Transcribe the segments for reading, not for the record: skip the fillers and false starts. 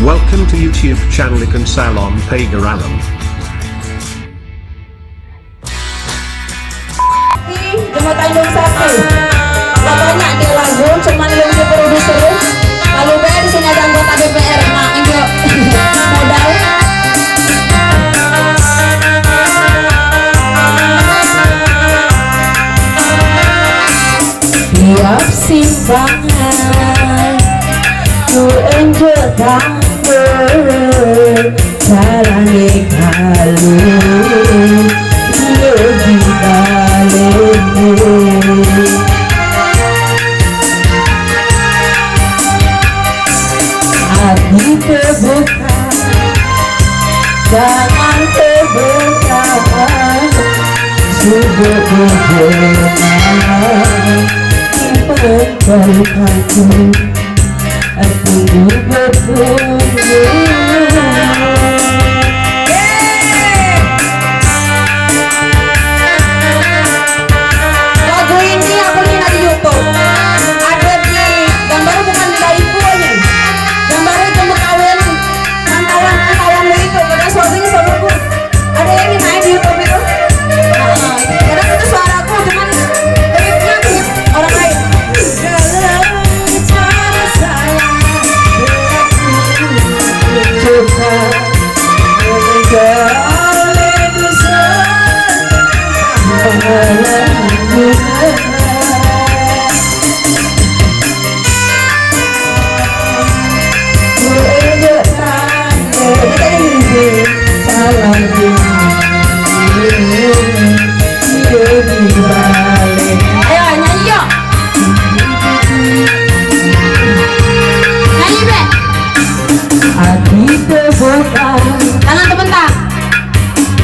Welcome to YouTube channel Ikan Salon Pagaralam. Cuma tandung sapi. Pokoknya dia lagu, cuman belum diproduser. Kalau bayar di sini ada anggota DPR, mak ini modal. Tiap simpangan, ku enjek tanggung, jalannya kalu, lebih balik. Hati terbuka, jangan terbuka, subuh berjalan, memperlukanku, aku bertunggu. Lagu ini aku lihat di YouTube. Ada di gambar bukan di iPhone-nya. Gambarnya cuma kawin antawang lu itu. Pada suaminya suamiku. Ada yang main di YouTube itu. Kadang itu suaraku cuman klipnya orang lain. Tangan tebentar,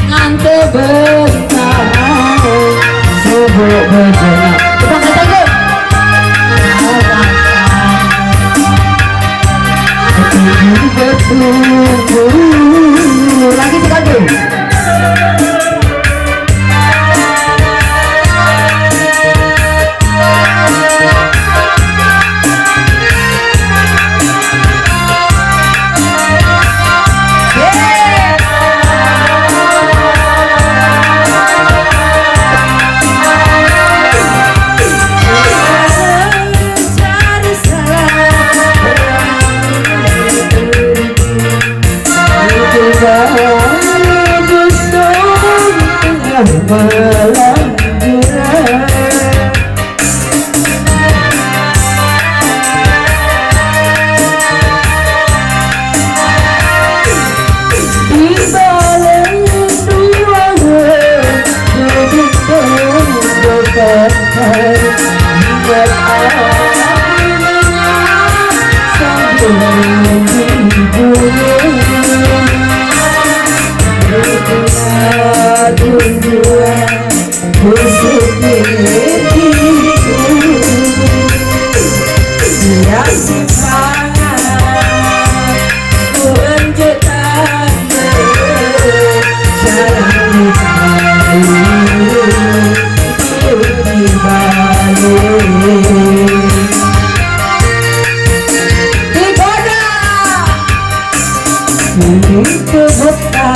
ngantuk bentar, subuh berjalan. Kita nggak tangguh. Aku bertunggu lagi sekali.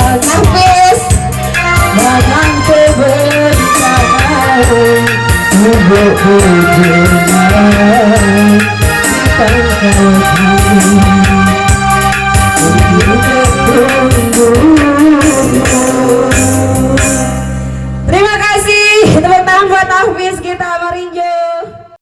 Nafis, jangan terbentak,